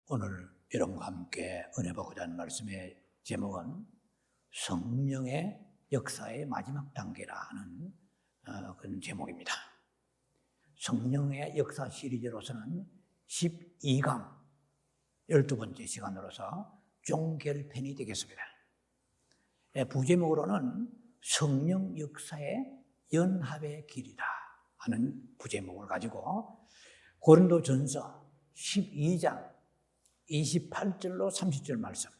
오늘 여러분과 함께 은혜 보고자 하는 말씀의 제목은 성령의 역사의 마지막 단계라는 그런 제목입니다. 성령의 역사 시리즈로서는 12강 12번째 시간으로서 종결편이 되겠습니다. 부제목으로는 성령 역사의 연합의 길이다 하는 부제목을 가지고 고린도전서 12장 28절로 30절 말씀,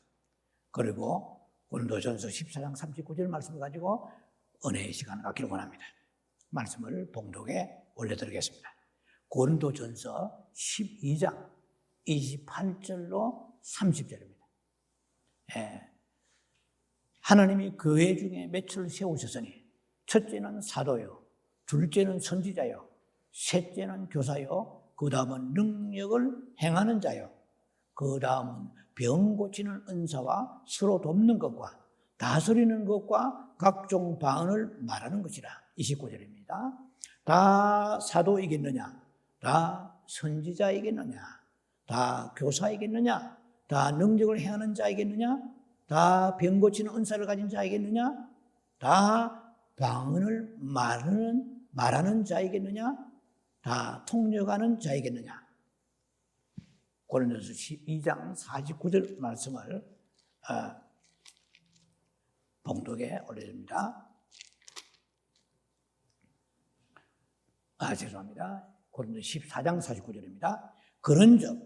그리고 고린도전서 14장 39절 말씀을 가지고 은혜의 시간을 갖기를 원합니다. 말씀을 봉독에 올려드리겠습니다. 고린도전서 12장 28절로 30절입니다. 하나님이 교회 중에 몇을 세우셨으니 첫째는 사도요, 둘째는 선지자요, 셋째는 교사요, 그 다음은 능력을 행하는 자요, 그 다음은 병 고치는 은사와 서로 돕는 것과 다스리는 것과 각종 방언을 말하는 것이라. 29절입니다. 다 사도이겠느냐? 다 선지자이겠느냐? 다 교사이겠느냐? 다 능력을 행하는 자이겠느냐? 다 병 고치는 은사를 가진 자이겠느냐? 다 방언을 말하는 자이겠느냐? 다 통역하는 자이겠느냐? 고린도서 12장 49절 말씀을 봉독에 올려줍니다. 죄송합니다. 고린도 14장 49절입니다. 그런즉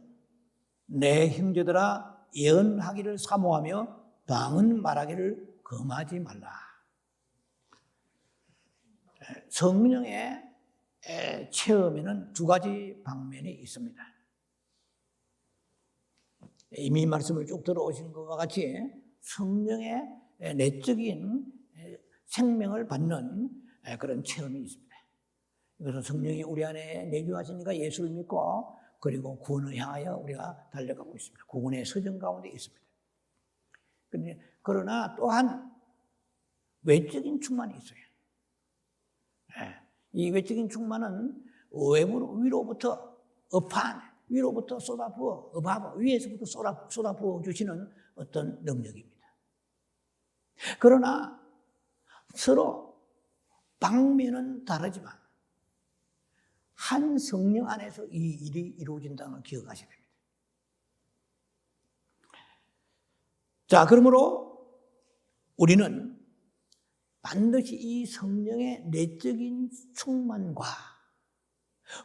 내 형제들아 예언하기를 사모하며 방언 말하기를 금하지 말라. 성령의 체험에는 두 가지 방면이 있습니다. 이미 말씀을 쭉 들어오신 것과 같이 성령의 내적인 생명을 받는 그런 체험이 있습니다. 이것은 성령이 우리 안에 내주하시니까 예수를 믿고 그리고 구원을 향하여 우리가 달려가고 있습니다. 구원의 서정 가운데 있습니다. 그러나 또한 외적인 충만이 있어요. 이 외적인 충만은 위로부터 위로부터 쏟아부어, 위에서부터 쏟아부어 주시는 어떤 능력입니다. 그러나 서로 방면은 다르지만 한 성령 안에서 이 일이 이루어진다는 걸 기억하셔야 됩니다. 자, 그러므로 우리는 반드시 이 성령의 내적인 충만과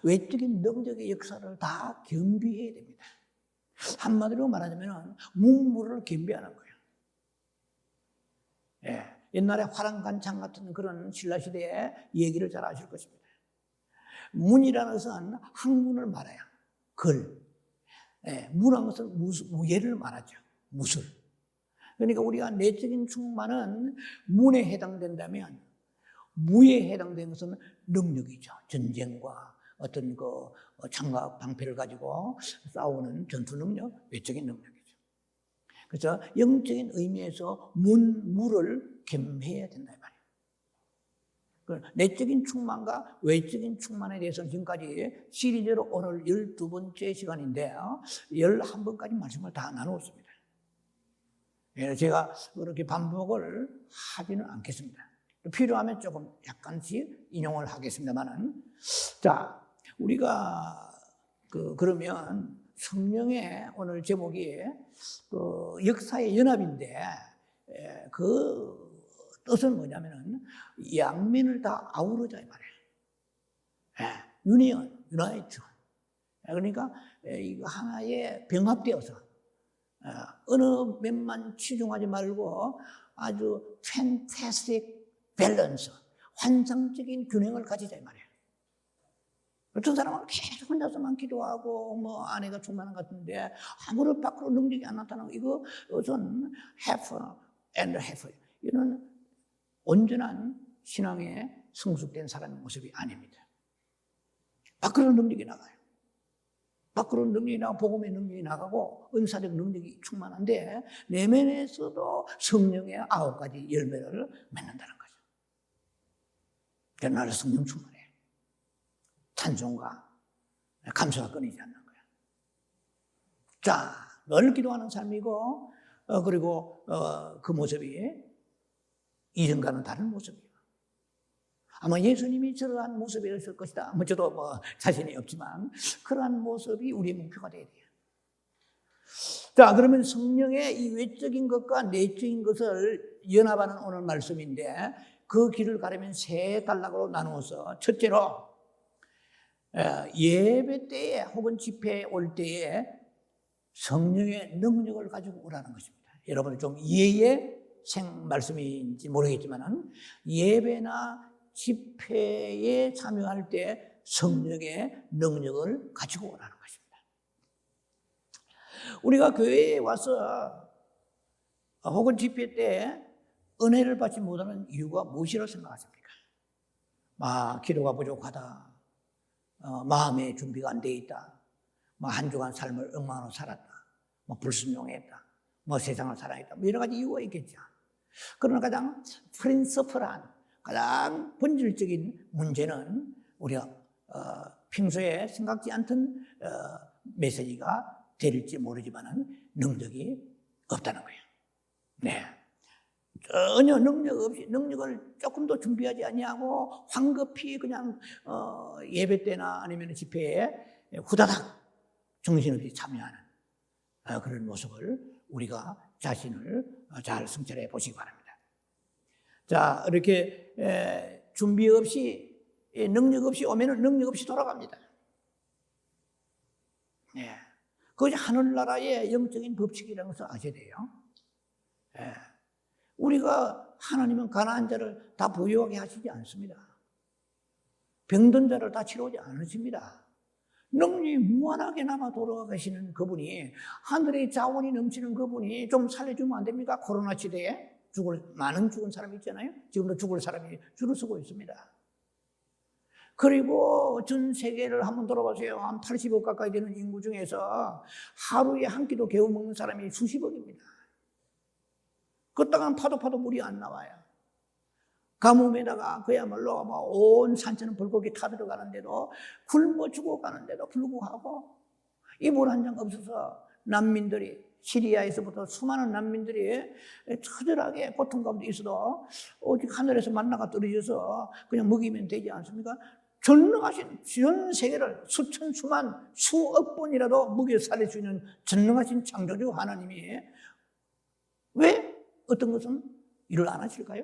외적인 능력의 역사를 다 겸비해야 됩니다. 한마디로 말하자면 문물을 겸비하는 거예요. 옛날에 화랑간창 같은 그런 신라시대의 얘기를 잘 아실 것입니다. 문이라는 것은 학문을 말해요. 무라는 것은 무예를 말하죠. 무술. 그러니까 우리가 내적인 충만은 문에 해당된다면 무에 해당되는 것은 능력이죠. 전쟁과 어떤 창과 방패를 가지고 싸우는 전투 능력, 외적인 능력이죠. 그래서 영적인 의미에서 무를 겸해야 된다 이 말이에요. 내적인 충만과 외적인 충만에 대해서는 지금까지 시리즈로 오늘 12번째 시간인데요. 11번까지 말씀을 다 나누었습니다. 제가 그렇게 반복을 하지는 않겠습니다. 필요하면 조금 약간씩 인용을 하겠습니다만은, 자, 우리가 그러면 성령의 오늘 제목이 역사의 연합인데 그 뜻은 뭐냐면은 양면을 다 아우르자 이 말이에요. 유나이트. 그러니까 이거 하나에 병합되어서 어느 면만 치중하지 말고 아주 fantastic 밸런스, 환상적인 균형을 가지자 이 말이에요. 어떤 사람은 계속 혼자서만 기도하고 아내가 충만한 것 같은데 아무런 밖으로 능력이 안 나타나고 이것은 half and half. 이는 온전한 신앙에 성숙된 사람의 모습이 아닙니다. 밖으로 능력이 나가요. 밖으로 능력이 나가고 복음의 능력이 나가고 은사적 능력이 충만한데 내면에서도 성령의 9가지 열매를 맺는다는 거죠. 그러니까 나를 성령 충만해. 찬송과 감사가 끊이지 않는 거예요. 자, 늘 기도하는 삶이고, 그리고 그 모습이 이전과는 다른 모습이에요. 아마 예수님이 저러한 모습이었을 것이다. 저도 자신이 없지만 그러한 모습이 우리의 목표가 되어야 돼요. 자, 그러면 성령의 이 외적인 것과 내적인 것을 연합하는 오늘 말씀인데, 그 길을 가려면 세 단락으로 나누어서, 첫째로 예배 때에 혹은 집회에 올 때에 성령의 능력을 가지고 오라는 것입니다. 여러분 좀 이해의 말씀인지 모르겠지만, 예배나 집회에 참여할 때 성령의 능력을 가지고 오라는 것입니다. 우리가 교회에 와서 혹은 집회 때 은혜를 받지 못하는 이유가 무엇이라고 생각하십니까? 기도가 부족하다, 마음의 준비가 안 돼 있다, 한 주간 삶을 엉망으로 살았다, 불순종했다, 세상을 살아있다, 여러 가지 이유가 있겠죠. 그러나 가장 프린서플한, 가장 본질적인 문제는 우리가 평소에 생각지 않던 메시지가 될지 모르지만 능력이 없다는 거예요. 네, 전혀 능력을 조금 더 준비하지 아니하고 황급히 그냥 예배 때나 아니면 집회에 후다닥 정신없이 참여하는 그런 모습을 우리가 자신을 잘 성찰해 보시기 바랍니다. 자, 이렇게 준비 없이, 능력 없이 오면은 능력 없이 돌아갑니다. 네, 그것이 하늘나라의 영적인 법칙이라는 것을 아셔야 돼요. 네. 우리가 하나님은 가난한 자를 다 부유하게 하시지 않습니다. 병든 자를 다 치료하지 않으십니다. 능력이 무한하게 남아 돌아가시는 그분이, 하늘의 자원이 넘치는 그분이 좀 살려주면 안 됩니까? 코로나 시대에 많은 죽은 사람이 있잖아요. 지금도 죽을 사람이 줄을 서고 있습니다. 그리고 전 세계를 한번 돌아보세요. 한 80억 가까이 되는 인구 중에서 하루에 한 끼도 개우 먹는 사람이 수십억입니다. 그따가 파도 물이 안 나와요. 가뭄에다가 그야말로 온 산천은 불고기 타들어가는데도, 굶어 죽어가는데도 불구하고 이 물 한 장 없어서 난민들이, 시리아에서부터 수많은 난민들이 처절하게 고통 가운데 있어도 오직 하늘에서 만나가 떨어져서 그냥 먹이면 되지 않습니까? 전능하신, 전 세계를 수천, 수만, 수억 번이라도 먹여 살릴 수 있는 전능하신 창조주 하나님이 왜 어떤 것은 일을 안 하실까요?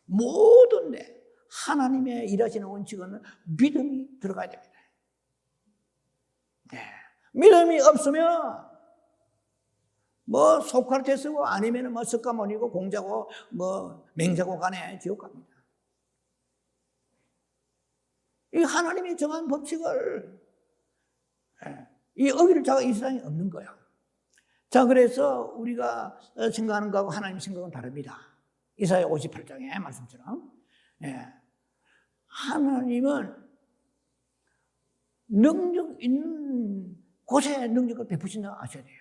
모든 데 하나님의 일하시는 원칙은 믿음이 들어가야 됩니다. 네. 믿음이 없으면 소크라테스고 아니면 석가모니고 공자고 맹자고 간에 지옥 갑니다. 이 하나님이 정한 법칙을, 이 어기를 자가 이 세상에 없는 거야. 자, 그래서 우리가 생각하는 거하고 하나님 생각은 다릅니다. 이사야 58장의 말씀처럼. 하나님은 능력 있는 곳에 능력을 베푸신다고 아셔야 돼요.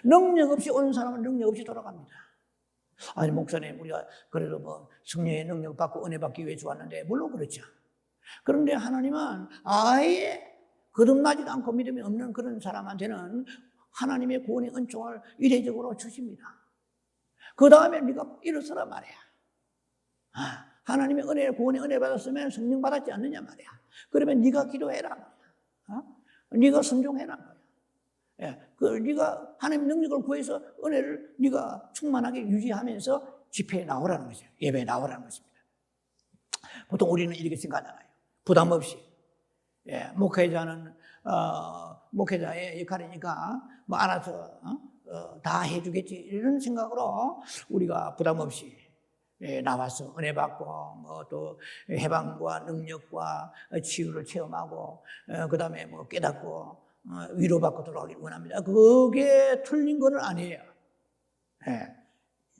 능력 없이 오는 사람은 능력 없이 돌아갑니다. 아니, 목사님, 우리가 그래도 성령의 능력 받고 은혜 받기 위해 주었는데, 물론 그렇죠. 그런데 하나님은 아예 거듭나지도 않고 믿음이 없는 그런 사람한테는 하나님의 구원의 은총을 이례적으로 주십니다. 그 다음에 네가 일어서라 말이야. 하나님의 은혜, 구원의 은혜 받았으면 성령 받았지 않느냐 말이야. 그러면 네가 기도해라 말이야. 네가 순종해라 말이야. 네가 하나님의 능력을 구해서 은혜를 네가 충만하게 유지하면서 집회에 나오라는 거죠. 예배에 나오라는 것입니다. 보통 우리는 이렇게 생각하잖아요. 부담 없이. 목회자는 목회자의 역할이니까 알아서 다 해주겠지, 이런 생각으로 우리가 부담 없이 나와서 은혜 받고 또 해방과 능력과 치유를 체험하고 그 다음에 깨닫고 위로받고 돌아가길 원합니다. 그게 틀린 건 아니에요.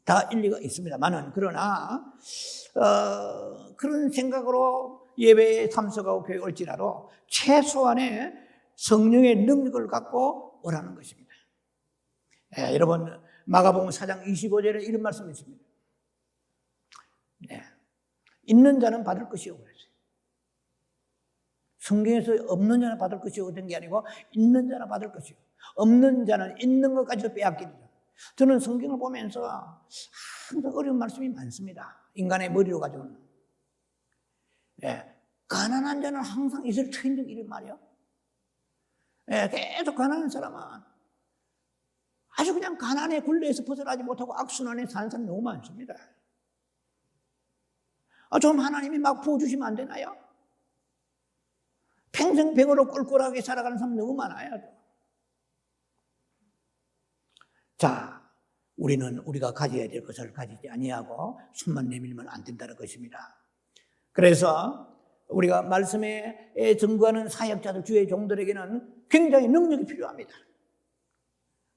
다 일리가 있습니다만은, 그러나 그런 생각으로 예배에 참석하고 교회에 올지라도 최소한의 성령의 능력을 갖고 오라는 것입니다. 여러분, 마가복음 4장 25절에 이런 말씀이 있습니다. 있는 자는 받을 것이요 그랬어요. 성경에서 없는 자는 받을 것이 얻은 게 아니고 있는 자는 받을 것이요. 없는 자는 있는 것까지도 빼앗기리라. 저는 성경을 보면서 항상 어려운 말씀이 많습니다. 인간의 머리로 가지고는. 예, 가난한 자는 항상 있을 터인 이런 말이요. 예, 계속 가난한 사람은 아주 그냥 가난의 굴레에서 벗어나지 못하고 악순환에 사는 사람이 너무 많습니다. 좀 하나님이 막 부어주시면 안 되나요? 평생 병으로 꼴꼴하게 살아가는 사람 너무 많아요. 자, 우리는 우리가 가져야 될 것을 가지지 아니하고 손만 내밀면 안 된다는 것입니다. 그래서 우리가 말씀에 증거하는 사역자들, 주의 종들에게는 굉장히 능력이 필요합니다.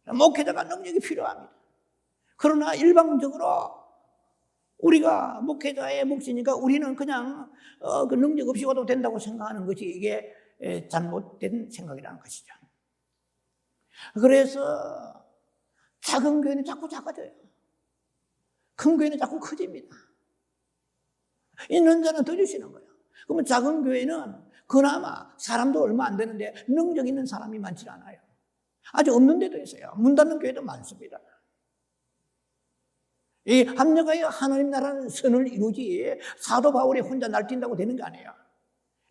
목회자가 능력이 필요합니다. 그러나 일방적으로 우리가 목회자의 몫이니까 우리는 그냥 그 능력 없이 와도 된다고 생각하는 것이 이게 잘못된 생각이라는 것이죠. 그래서 작은 교회는 자꾸 작아져요. 큰 교회는 자꾸 커집니다. 있는 자는 더 주시는 거예요. 그러면 작은 교회는 그나마 사람도 얼마 안 되는데 능력 있는 사람이 많지 않아요. 아직 없는 데도 있어요. 문 닫는 교회도 많습니다. 이 합력하여 하나님 나라는 선을 이루지 사도 바울이 혼자 날뛴다고 되는 게 아니에요.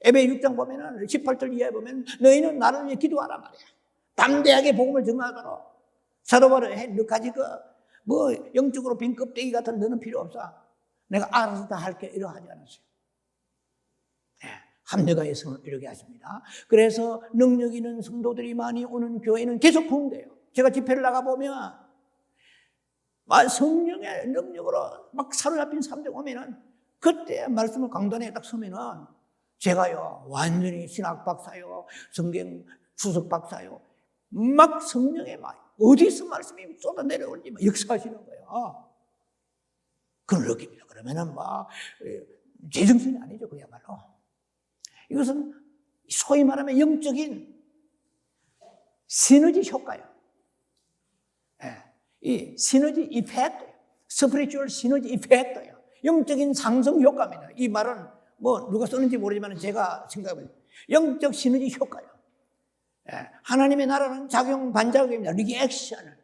에베 6장 보면은 18절 이하에 보면 너희는 나를 위해 기도하란 말이야. 담대하게 복음을 증거하도록. 사도 바울이 너까지 뭐 영적으로 빈 껍데기 같은 너는 필요 없어. 내가 알아서 다 할게 이러하지 않았어요. 네, 합력하여 선을 이루게 하십니다. 그래서 능력 있는 성도들이 많이 오는 교회는 계속 부흥돼요. 제가 집회를 나가보면 성령의 능력으로 막 사로잡힌 사람들 오면은 그때 말씀을 강단에 딱 서면은 제가요 완전히 신학 박사요, 성경 주석 박사요, 막 성령의 말 어디서 말씀이 쏟아 내려올지 막 역사하시는 거예요. 그걸 느낍니다. 그러면은 막 제정신이 아니죠, 그야말로. 이것은 소위 말하면 영적인 시너지 효과예요. 이 시너지 이펙트, 스피리추얼 시너지 이펙트예요. 영적인 상승 효과입니다. 이 말은 뭐 누가 쓰는지 모르지만 제가 생각해요. 영적 시너지 효과예요. 하나님의 나라는 작용 반작용입니다. 리액션을.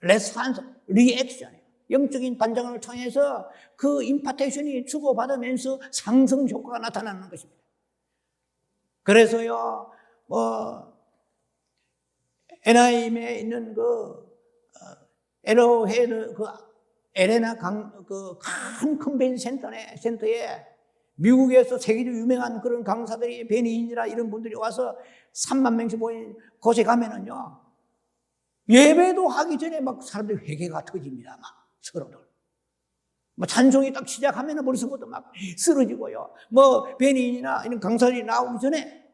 레스판스, 리액션이에요. 영적인 반작용을 통해서 그 임파테이션이 주고받으면서 상승 효과가 나타나는 것입니다. 그래서요, NIM에 있는 에로헤드 에레나 큰 컨벤션 센터에 미국에서 세계적으로 유명한 그런 강사들이 베니인이라 이런 분들이 와서 3만 명씩 모인 곳에 가면은요, 예배도 하기 전에 막 사람들이 회개가 터집니다. 막 서로들. 뭐 찬송이 딱 시작하면은 벌써부터 막 쓰러지고요. 뭐 베니인이나 이런 강사들이 나오기 전에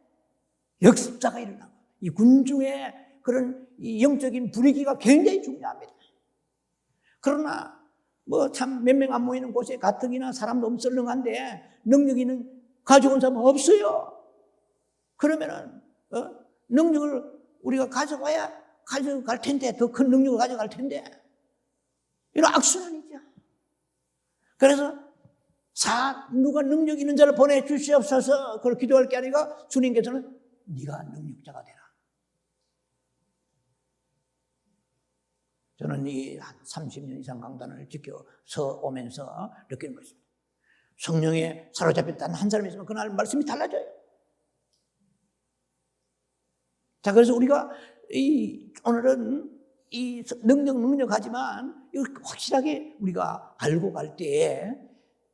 역습자가 일어나고 이 군중의 그런 이 영적인 분위기가 굉장히 중요합니다. 그러나 뭐 참 몇 명 안 모이는 곳에 가뜩이나 사람도 엄썰렁한데 능력 있는 가져온 사람은 없어요. 그러면은 능력을 우리가 가져갈 텐데, 더 큰 능력을 가져갈 텐데 이런 악순환이죠. 그래서 누가 능력 있는 자를 보내주시옵소서 그걸 기도할 게 아니라 주님께서는 네가 능력자가 되라. 저는 이 한 30년 이상 강단을 지켜서 오면서 느끼는 것입니다. 성령에 사로잡힌 단 한 사람이 있으면 그날 말씀이 달라져요. 자, 그래서 우리가 오늘은 이 능력하지만 이걸 확실하게 우리가 알고 갈 때에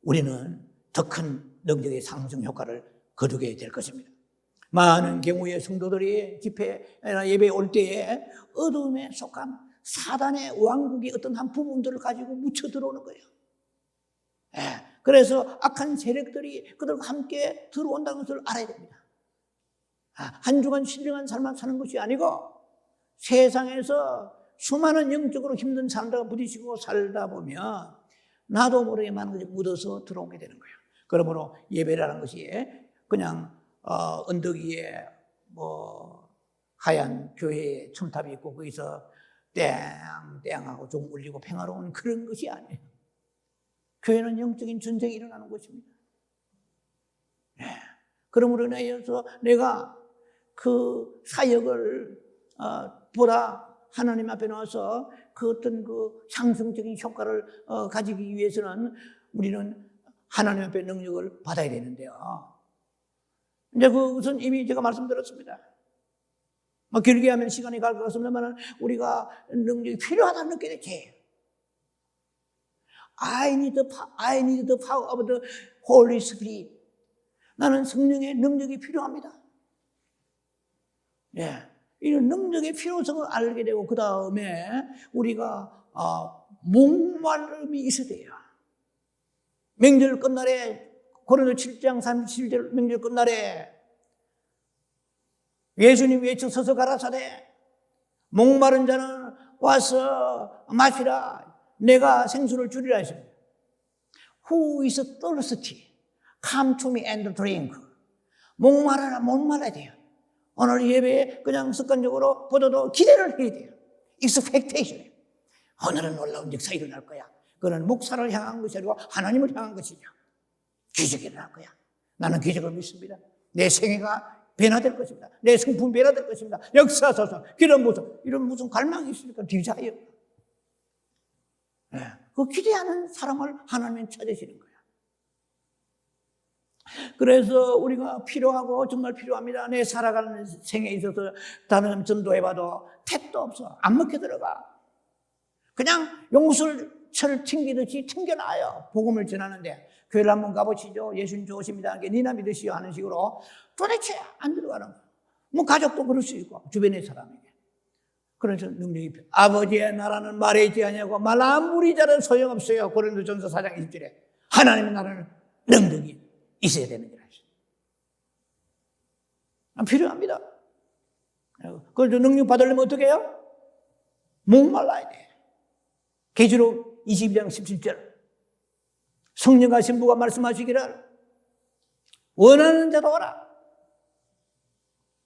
우리는 더 큰 능력의 상승 효과를 거두게 될 것입니다. 많은 경우의 성도들이 집회나 예배에 올 때에 어둠에 속한 사단의 왕국의 어떤 한 부분들을 가지고 묻혀 들어오는 거예요. 그래서 악한 세력들이 그들과 함께 들어온다는 것을 알아야 됩니다. 한 주간 신령한 삶을 사는 것이 아니고 세상에서 수많은 영적으로 힘든 사람들과 부딪히고 살다 보면 나도 모르게 많은 것이 묻어서 들어오게 되는 거예요. 그러므로 예배라는 것이 그냥 언덕 위에 뭐 하얀 교회에 첨탑이 있고 거기서 땡땡하고 좀 울리고 평화로운 그런 것이 아니에요. 교회는 영적인 전쟁이 일어나는 것입니다. 그러므로 인하여서 내가 그 사역을 보다 하나님 앞에 나와서 그 어떤 그 상승적인 효과를 가지기 위해서는 우리는 하나님 앞에 능력을 받아야 되는데요. 이제 그것은 이미 제가 말씀드렸습니다. 길게 하면 시간이 갈 것 같습니다만 우리가 능력이 필요하다는 느끼게 되지. I need the power of the Holy Spirit. 나는 성령의 능력이 필요합니다. 예, 이런 능력의 필요성을 알게 되고 그 다음에 우리가 목마름이 있어야 돼요. 명절 끝날에 고린도 7장 37절 명절 끝날에 예수님 외쳐서서 가라사대 목마른 자는 와서 마시라. 내가 생수를 주리라 했습니다. Who is thirsty? Come to me and drink. 목마르라 목말라야 돼요. 오늘 예배에 그냥 습관적으로 보다도 기대를 해야 돼요. Expectation. 오늘은 놀라운 역사 일어날 거야. 그건 목사를 향한 것이 아니고 하나님을 향한 것이죠. 기적이 일어날 거야. 나는 기적을 믿습니다. 내 생애가 변화될 것입니다. 내 성품 변화될 것입니다. 역사소서, 기름 부서 이런 무슨 갈망이 있으니까 디자이어. 네. 그 기대하는 사람을 하나님은 찾으시는 거야. 그래서 우리가 필요하고 정말 필요합니다. 내 살아가는 생에 있어서 다른 전도해봐도 택도 없어. 안 먹혀 들어가. 그냥 용술철 튕기듯이 튕겨놔요. 복음을 전하는데. 교회를 한번 가보시죠. 예수님 좋으십니다. 니나 믿으시오 하는 식으로 도대체 안 들어가는 거예요. 뭐 가족도 그럴 수 있고 주변의 사람에게. 그래서 능력이 필요. 아버지의 나라는 말에 있지 아니하고 말 아무리 잘은 소용없어요. 고린도전서 4장 20절에 하나님의 나라는 능력이 있어야 되는 거라 했어요. 필요합니다. 그래서 능력 받으려면 어떻게 해요? 목말라야 돼. 계시록 22장 17절 성령과 신부가 말씀하시기를 원하는 자도 오라.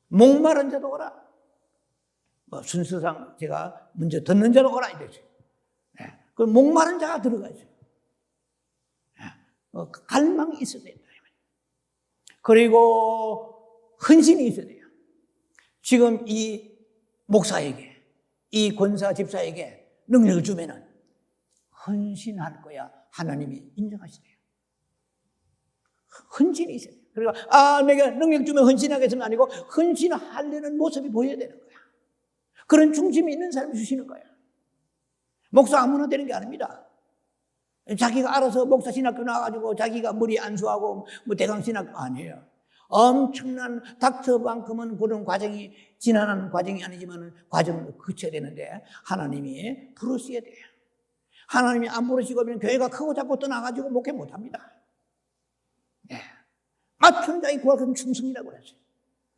목마른 자도 오라. 순서상 제가 먼저 듣는 자도 오라 이랬어요. 네. 그 목마른 자가 들어가죠. 네. 갈망이 있어야 된다. 그리고 헌신이 있어야 돼요. 지금 이 목사에게, 이 권사 집사에게 능력을 주면은 헌신할 거야. 하나님이 인정하시네요. 헌신이 있어야 돼요. 그리고 내가 능력 주면 헌신하겠습니다 아니고 헌신하려는 모습이 보여야 되는 거야. 그런 중심이 있는 사람이 주시는 거야. 목사 아무나 되는 게 아닙니다. 자기가 알아서 목사 신학교 나와가지고 자기가 머리 안수하고 뭐 대강 신학교 아니에요. 엄청난 닥터만큼은 그런 과정이 지난한 과정이 아니지만 과정을 거쳐야 되는데 하나님이 부르셔야 돼요. 하나님이 안 부르시고 하면 교회가 크고 작고 떠나가지고 목회 못합니다. 네. 맡은 자의 구하는 충성이라고 그랬어요.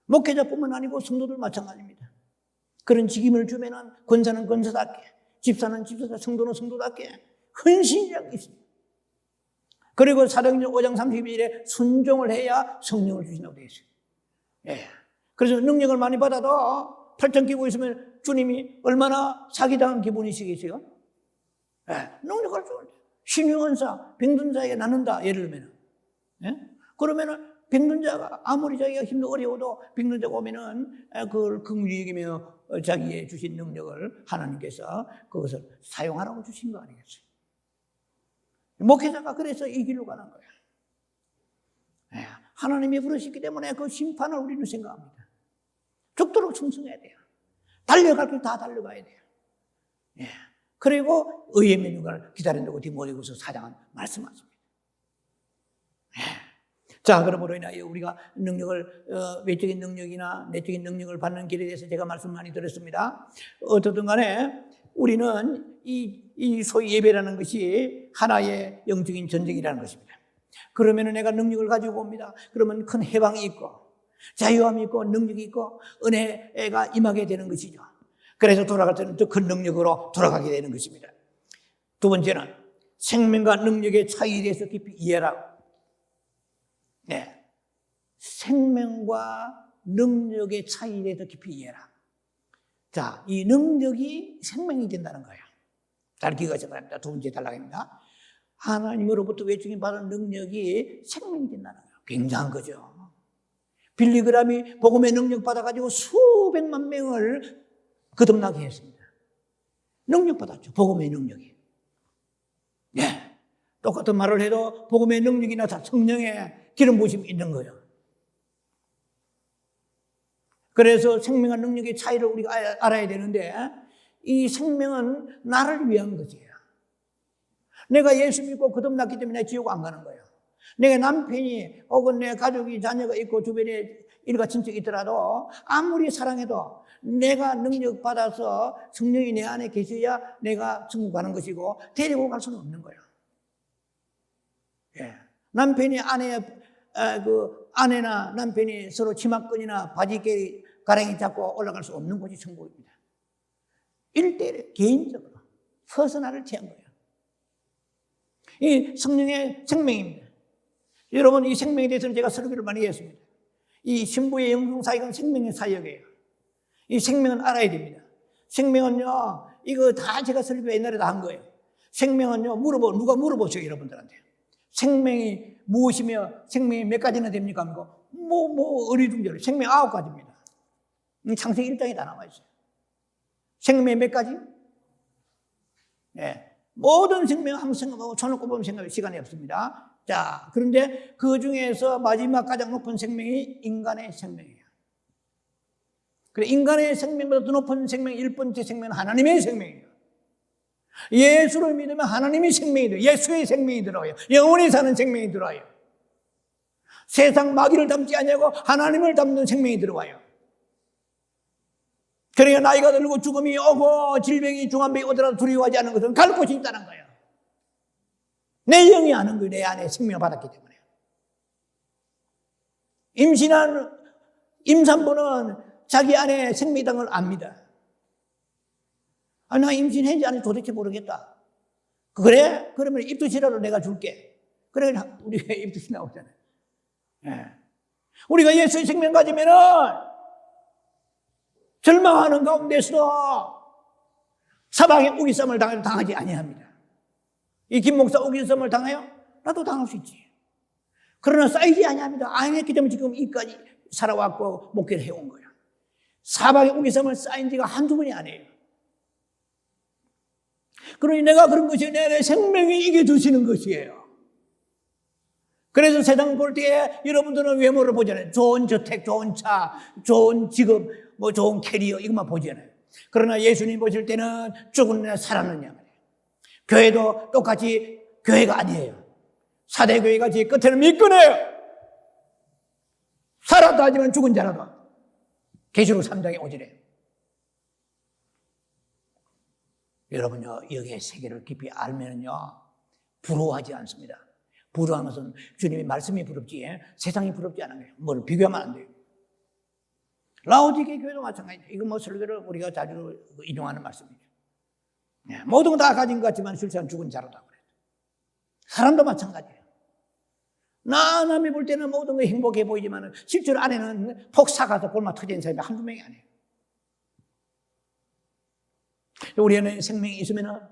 목회자뿐만 아니고 성도들 마찬가지입니다. 그런 직임을 주면은 권사는 권사답게, 집사는 집사답게, 성도는 성도답게 헌신이라는 게 있습니다. 그리고 사도행전 5장 32절에 순종을 해야 성령을 주신다고 되어 있어요. 예. 그래서 능력을 많이 받아도 팔짱 끼고 있으면 주님이 얼마나 사기당한 기분이시겠어요? 예. 능력을 주는데 신유언사, 병든자에게 낳는다 예를 들면, 예? 그러면은 병든자가 아무리 자기가 힘도 어려워도 병든자가 오면은 그걸 긍휼히 여기며 자기의 주신 능력을 하나님께서 그것을 사용하라고 주신 거 아니겠어요? 목회자가 그래서 이 길로 가는 거예요. 하나님이 부르시기 때문에 그 심판을 우리는 생각합니다. 죽도록 충성해야 돼요. 달려갈 길 다 달려가야 돼요. 예. 그리고 의의 면류관을 기다린다고 디모데후서 4장은 말씀하십니다. 예. 자, 그러므로 인하여 우리가 능력을 외적인 능력이나 내적인 능력을 받는 길에 대해서 제가 말씀 많이 드렸습니다. 어떻든 간에 우리는 이 소위 예배라는 것이 하나의 영적인 전쟁이라는 것입니다. 그러면 내가 능력을 가지고 옵니다. 그러면 큰 해방이 있고 자유함이 있고 능력이 있고 은혜가 임하게 되는 것이죠. 그래서 돌아갈 때는 더 큰 능력으로 돌아가게 되는 것입니다. 두 번째는 생명과 능력의 차이에 대해서 깊이 이해하라. 네, 생명과 능력의 차이에 대해서 깊이 이해하라. 자, 이 능력이 생명이 된다는 거예요. 잘 기억하셔야 합니다. 두 번째 단락입니다. 하나님으로부터 외적인 받은 능력이 생명이 된다는 거예요. 굉장한 거죠. 빌리그람이 복음의 능력 받아가지고 수백만 명을 거듭나게 했습니다. 능력 받았죠. 복음의 능력이. 네. 똑같은 말을 해도 복음의 능력이나 다 성령의 기름 부으심이 있는 거예요. 그래서 생명과 능력의 차이를 우리가 알아야 되는데, 이 생명은 나를 위한 것이에요. 내가 예수 믿고 거듭났기 때문에 지옥 안 가는 거예요. 내가 남편이 혹은 내 가족이 자녀가 있고 주변에 일가 친척이 있더라도 아무리 사랑해도 내가 능력 받아서 성령이 내 안에 계셔야 내가 천국 가는 것이고 데리고 갈 수는 없는 거예요. 예. 남편이 아내나 남편이 서로 치마끈이나 바지깨 가랭이 잡고 올라갈 수 없는 곳이 천국입니다. 1대1 개인적으로 퍼스널을 취한 거예요. 이 성령의 생명입니다. 여러분, 이 생명에 대해서는 제가 설교를 많이 했습니다. 이 신부의 영성사역은 생명의 사역이에요. 이 생명은 알아야 됩니다. 생명은요, 이거 다 제가 설교 옛날에 다 한 거예요. 생명은요, 누가 물어보세요, 여러분들한테. 생명이 무엇이며 생명이 몇 가지나 됩니까? 어리둥절해. 생명 9가지입니다. 창세기 1장에 다 나와 있어요. 생명이 몇 가지? 네. 모든 생명 한번 생각하고 손을 꼽으면 생각할 시간이 없습니다. 자, 그런데 그 중에서 마지막 가장 높은 생명이 인간의 생명이에요. 그래, 인간의 생명보다 더 높은 생명, 1번째 생명은 하나님의 생명이에요. 예수를 믿으면 하나님의 생명이 들어요. 예수의 생명이 들어요. 영원히 사는 생명이 들어요. 세상 마귀를 닮지 않냐고 하나님을 닮는 생명이 들어와요. 그러니까 나이가 들고 죽음이 오고 질병이 중환병이 오더라도 두려워하지 않는 것은 갈 곳이 있다는 거예요. 내 영이 아는 거예요. 내 안에 생명을 받았기 때문에. 임신한 임산부는 자기 안에 생명이 있다는 걸 압니다. 나 임신했는지 아닌지 도대체 모르겠다. 그래? 그러면 입덧이라도 내가 줄게. 그래, 우리가 입덧이 나오잖아요. 네. 우리가 예수의 생명 가지면은 절망하는 가운데서도 사방에 우기쌈을 당하지 아니합니다. 이 김 목사 우기쌈을 당해요? 나도 당할 수 있지. 그러나 쌓이지 아니합니다. 안 했기 때문에 지금 이까지 살아왔고 목회를 해온 거예요. 사방에 우기쌈을 쌓인 지가 한두 번이 아니에요. 그러니 내가 그런 것이 내 생명이 이겨주시는 것이에요. 그래서 세상 볼 때 여러분들은 외모를 보잖아요. 좋은 저택, 좋은 차, 좋은 직업, 좋은 캐리어 이것만 보잖아요. 그러나 예수님 보실 때는 죽었느냐 살았느냐 말이에요. 교회도 똑같이 교회가 아니에요. 사대교회가 제 끝에는 믿거네요. 살았다 하지만 죽은 자라도. 계시록 3장에 오지래요. 여러분요, 여기에 세계를 깊이 알면요, 부러워하지 않습니다. 부러워하는 것은 주님의 말씀이 부럽지, 세상이 부럽지 않은 거예요. 뭘 비교하면 안 돼요. 라오디게 교회도 마찬가지예요. 이거 설교를 우리가 자주 인용하는 말씀이죠. 네, 모든 거 다 가진 것 같지만 실제는 죽은 자로다 그래요. 사람도 마찬가지예요. 남이 볼 때는 모든 게 행복해 보이지만 실제로 안에는 폭사 가서 골마 터진 사람이 한두 명이 아니에요. 우리 안에 생명이 있으면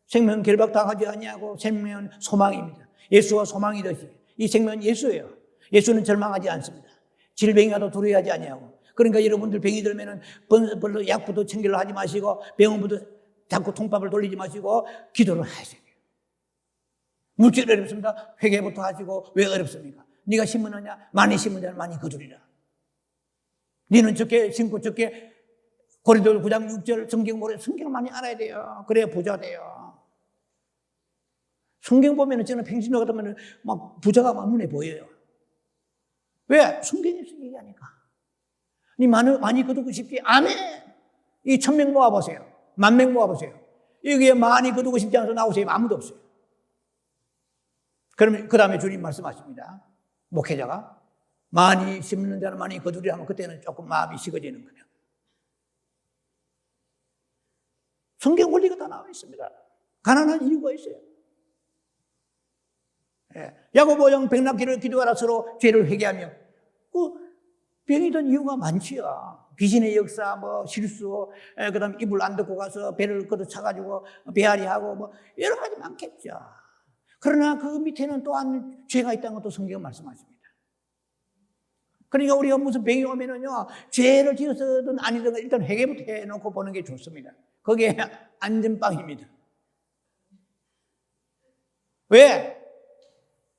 생명은 결박당하지 아니하고 생명은 소망입니다. 예수와 소망이듯이 이 생명은 예수예요. 예수는 절망하지 않습니다. 질병이 와도 두려워하지 아니하고. 그러니까 여러분들 병이 들면은 별로 약부터 챙기려 하지 마시고 병원부터 자꾸 통밥을 돌리지 마시고 기도를 하셔야 돼요. 물질이 어렵습니다. 회개부터 하시고. 왜 어렵습니까? 네가 심으느냐? 많이 심은 자는 많이 거두리라. 너는 적게 심고 적게. 고린도서 9장 6절 성경을 많이 알아야 돼요. 그래야 부자 돼요. 성경 보면은 저는 평신도 같으면 막 부자가 막 눈에 보여요. 왜? 성경에서 얘기하니까. 니 많이 거두고 싶지? 아멘! 이 1000명 모아보세요. 10,000명 모아보세요. 여기에 많이 거두고 싶지 않아서 나오세요. 아무도 없어요. 그러면 그 다음에 주님 말씀하십니다. 목회자가 많이 심는 자는 많이 거두리 하면 그때는 조금 마음이 식어지는 거예요. 성경 원리가 다 나와 있습니다. 가난한 이유가 있어요. 야고보형 백납기를 기도하라 서로 죄를 회개하며 그 병이 든 이유가 많지요. 귀신의 역사, 실수, 그 다음에 이불 안 덮고 가서 배를 걷어차가지고 배앓이하고 여러 가지 많겠죠. 그러나 그 밑에는 또한 죄가 있다는 것도 성경은 말씀하십니다. 그러니까 우리가 무슨 병이 오면은요, 죄를 지어서든 아니든 일단 회개부터 해놓고 보는 게 좋습니다. 그게 안전빵입니다. 왜?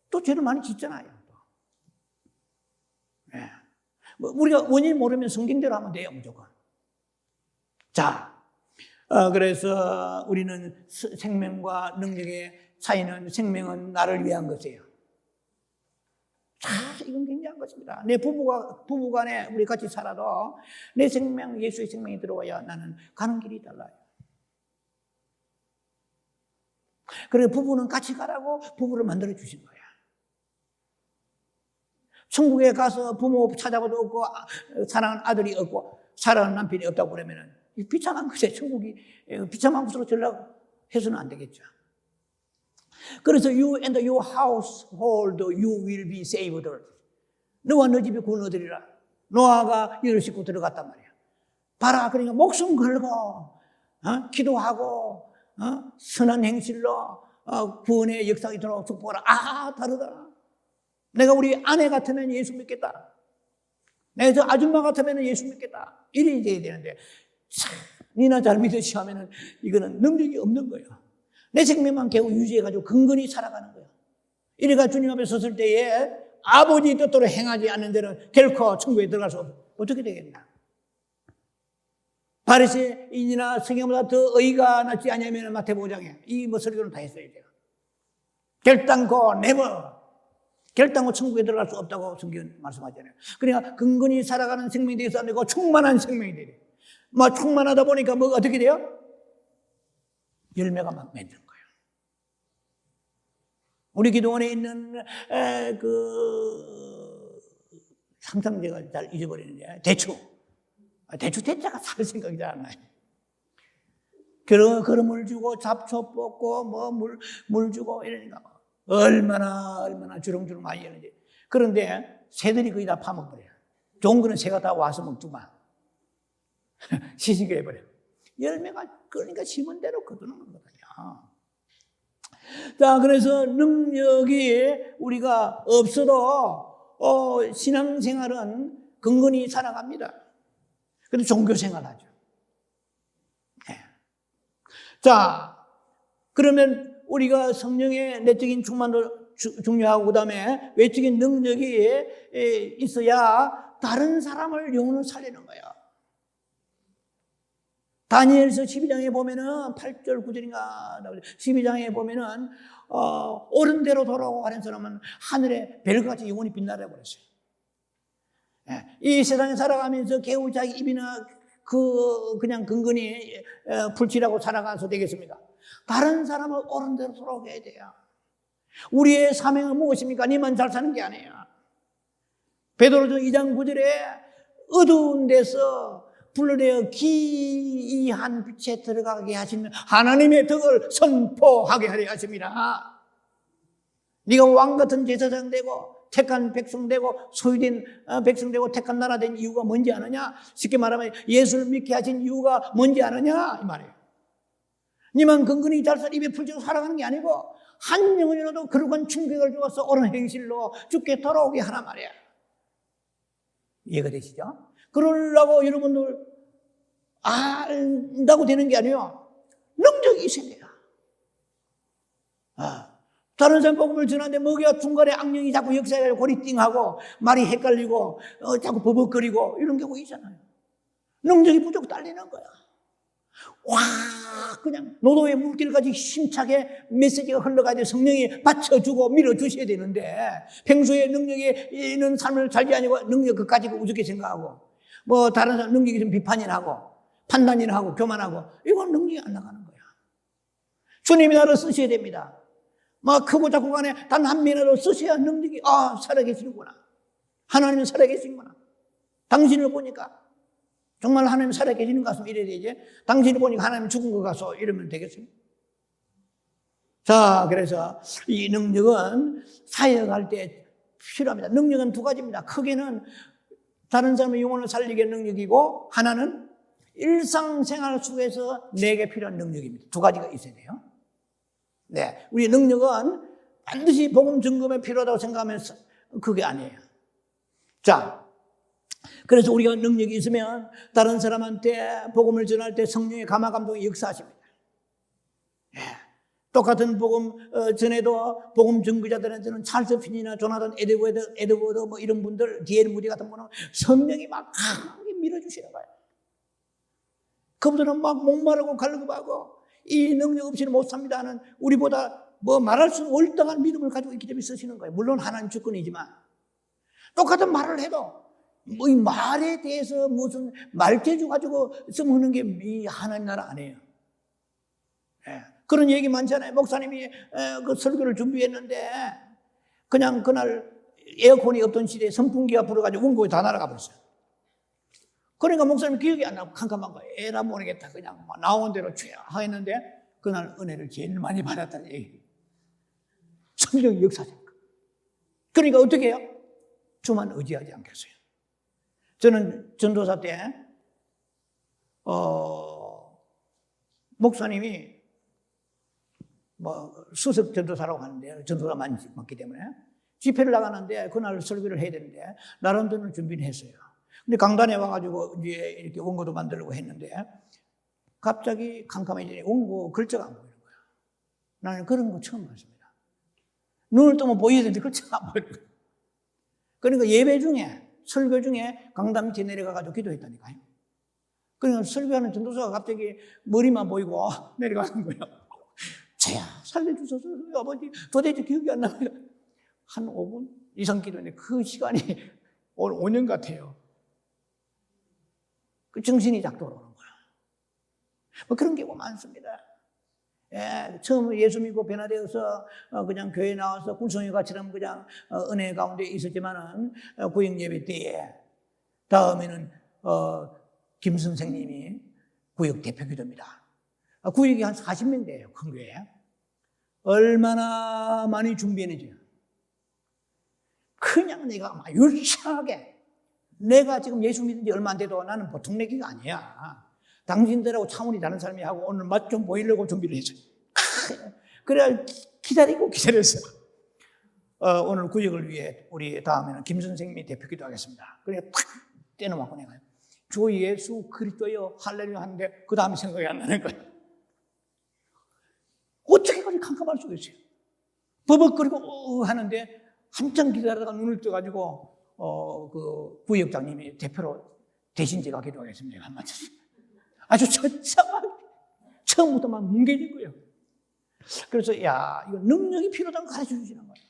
또 죄를 많이 짓잖아요. 네. 우리가 원인 모르면 성경대로 하면 돼요, 무조건. 자, 그래서 우리는 생명과 능력의 차이는 생명은 나를 위한 것이에요. 자, 이건 굉장한 것입니다. 내 부부간에 우리 같이 살아도 내 생명, 예수의 생명이 들어와야 나는 가는 길이 달라요. 그래서 부부는 같이 가라고 부부를 만들어 주신 거야. 천국에 가서 부모 찾아봐도 없고 사랑하는 아들이 없고 사랑하는 남편이 없다고 그러면은 비참한 것에 천국이 비참한 곳으로 전락해서는 안 되겠죠. 그래서 you and your household you will be saved. 너와 너 집이 구원 얻으리라. 노아가 8식구 들어갔단 말이야. 봐라, 그러니까 목숨 걸고 기도하고 선한 행실로 구원의 역사가 있도록 축복하라. 아, 다르다. 내가 우리 아내 같으면 예수 믿겠다. 내가 저 아줌마 같으면 예수 믿겠다. 이래 돼야 되는데 참, 니나 잘 믿으시 하면은 이거는 능력이 없는 거예요. 내 생명만 겨우 유지해가지고 근근히 살아가는 거예요. 이래가 주님 앞에 섰을 때에 아버지 뜻대로 행하지 않는 데는 결코 천국에 들어갈 수 없어. 어떻게 되겠나? 바리새인이나 성경보다 더 의가 낫지 않냐면 마태복음 5장에 이 설교는 다 했어요. 제가. 결단코 결단코 천국에 들어갈 수 없다고 성경 말씀하잖아요. 그러니까 근근히 살아가는 생명이 되어서 안 되고 충만한 생명이 돼요. 막 충만하다 보니까 뭐가 어떻게 돼요? 열매가 막 맺는 거예요. 우리 기도원에 있는 항상 제가 잘 잊어버리는데 대추 대자가 살 생각이 잘 안 나요. 걸음을 주고 잡초 뽑고 뭐 물 주고 이러니까 얼마나 주렁주렁 많이 하는지. 그런데 새들이 거의 다 파먹어버려요. 좋은 거는 새가 다 와서 먹더만 시식을 해버려요. 열매가 그러니까 심은 대로 거두는 거거든요. 자, 그래서 능력이 우리가 없어도 신앙생활은 근근히 살아갑니다. 그래도 종교생활하죠. 네. 자, 그러면 우리가 성령의 내적인 충만도 중요하고 그다음에 외적인 능력이 있어야 다른 사람을 영혼을 살리는 거야. 다니엘서 12장에 보면은 8절 9절인가 12장에 보면은 옳은 대로 돌아오고 하는 사람은 하늘에 별같이 영혼이 빛나라 그랬어요. 이 세상에 살아가면서 개우 자기 입이나 그냥 근근히 불칠하고 살아가서 되겠습니까? 다른 사람을 옳은 대로 돌아오게 해야 돼요. 우리의 사명은 무엇입니까? 니만 잘 사는 게 아니에요. 베드로전 2장 9절에 어두운 데서 불러내어 기이한 빛에 들어가게 하시는 하나님의 덕을 선포하게 하려 하십니다. 네가 왕같은 제사장 되고 택한 백성 되고 소유된 백성 되고 택한 나라 된 이유가 뭔지 아느냐? 쉽게 말하면 예수를 믿게 하신 이유가 뭔지 아느냐? 이 말이에요. 니만 근근히 잘 살 입에 풀지고 살아가는 게 아니고 한 영혼이라도 거룩한 충격을 주어서 옳은 행실로 죽게 돌아오게 하란 말이야. 이해가 되시죠? 그러려고 여러분들 안다고 되는 게 아니에요. 능력이 있어야 돼요. 다른 사람 복음을 전하는데 뭐가 중간에 악령이 자꾸 역사에 고리띵하고 말이 헷갈리고 자꾸 버벅거리고 이런 경우 있잖아요. 능력이 부족 딸리는 거야. 와, 그냥 노도의 물길까지 힘차게 메시지가 흘러가야 돼. 성령이 받쳐주고 밀어주셔야 되는데 평소에 능력이 있는 삶을 살지 아니고 능력 그거 가지고 우습게 생각하고 뭐 다른 사람 능력이 좀 비판이나 하고 판단이나 하고 교만하고 이건 능력이 안 나가는 거야. 주님이 나를 쓰셔야 됩니다. 뭐 크고 작고 간에 단 한 명이라도 쓰셔야 능력이 살아계시는구나. 하나님은 살아계시는구나. 당신을 보니까 정말 하나님 살아계시는 것 같으면 이래야 되지. 당신을 보니까 하나님 죽은 것 같소 이러면 되겠습니까? 자, 그래서 이 능력은 사역할 때 필요합니다. 능력은 두 가지입니다. 크게는 다른 사람의 영혼을 살리게 능력이고 하나는 일상생활 속에서 내게 필요한 능력입니다. 두 가지가 있어야 돼요. 네, 우리 능력은 반드시 복음 증거에 필요하다고 생각하면서 그게 아니에요. 자, 그래서 우리가 능력이 있으면 다른 사람한테 복음을 전할 때 성령의 감화 감동이 역사하십니다. 예. 똑같은 복음 전에도 복음 증거자들한테는 찰스 핀이나 조나단 에드워드 뭐 이런 분들, 디엘 무디 같은 분은 성령이 막 강하게 밀어주시는 거예요. 그분들은 막 목마르고 갈급하고 이 능력 없이는 못 삽니다 하는, 우리보다 뭐 말할 수 없는 월등한 믿음을 가지고 있기 때문에 쓰시는 거예요. 물론 하나님 주권이지만 똑같은 말을 해도 뭐 이 말에 대해서 무슨 말재주 가지고 써먹는 게 이 하나님 나라 아니에요. 예. 그런 얘기 많잖아요. 목사님이 그 설교를 준비했는데 그냥 그날 에어컨이 없던 시대에 선풍기가 불어가지고 원고에 다 날아가 버렸어요. 그러니까 목사님 기억이 안 나고 캄캄한 거예요. 에라 모르겠다. 그냥 나온 대로 죄 하였는데 그날 은혜를 제일 많이 받았다는 얘기. 성령이 역사하니까. 그러니까 어떻게 해요? 주만 의지하지 않겠어요. 저는 전도사 때 목사님이 뭐 수석 전도사라고 하는데 전도사 많기 때문에 집회를 나가는데 그날 설교를 해야 되는데 나름대로 준비는 했어요. 근데 강단에 와가지고 이제 이렇게 원고도 만들려고 했는데 갑자기 캄캄해지니 원고 글자가 안 보이는 거예요. 나는 그런 거 처음 봤습니다. 눈을 뜨면 보여야 되는데 글자가 안 보이는 거예요. 그러니까 예배 중에, 설교 중에 강단 밑에 내려가가지고 기도했다니까요. 그러니까 설교하는 전도사가 갑자기 머리만 보이고 내려가는 거예요. 저야 살려주셔서 아버지 도대체 기억이 안 납니다. 한 5분 이상 기도했는데 그 시간이 오늘 5년 같아요. 그 정신이 작동하는 거야. 뭐 그런 경우가 많습니다. 예, 처음 예수 믿고 변화되어서 그냥 교회 나와서 굴성이가처럼 그냥 은혜 가운데 있었지만은 구역 예배 때에 다음에는 김 선생님이 구역 대표 기도입니다. 구역이 한 40명 돼요, 큰 교회에. 얼마나 많이 준비했는지. 그냥 내가 막 유창하게, 내가 지금 예수 믿은 지 얼마 안 돼도 나는 보통 내기가 아니야. 당신들하고 차원이 다른 사람이 하고 오늘 맛 좀 보이려고 준비를 했어요. 그래 기다리고 기다렸어요. 오늘 구역을 위해 우리 다음에는 김 선생님이 대표 기도하겠습니다. 그래 탁 떼놓고 내가 주 예수 그리스도여 할렐루야 하는데 그 다음에 생각이 안 나는 거예요. 어떻게 그렇게 캄캄할 수가 있어요? 버벅거리고 하는데 한참 기다리다가 눈을 떠가지고 그 부역장님이 대표로 대신 제가 기도하겠습니다. 한마디. 아주 처참하게 처음부터 막 뭉개진 거예요. 그래서 야 이거 능력이 필요하다는 걸 가르쳐 주시는 거예요.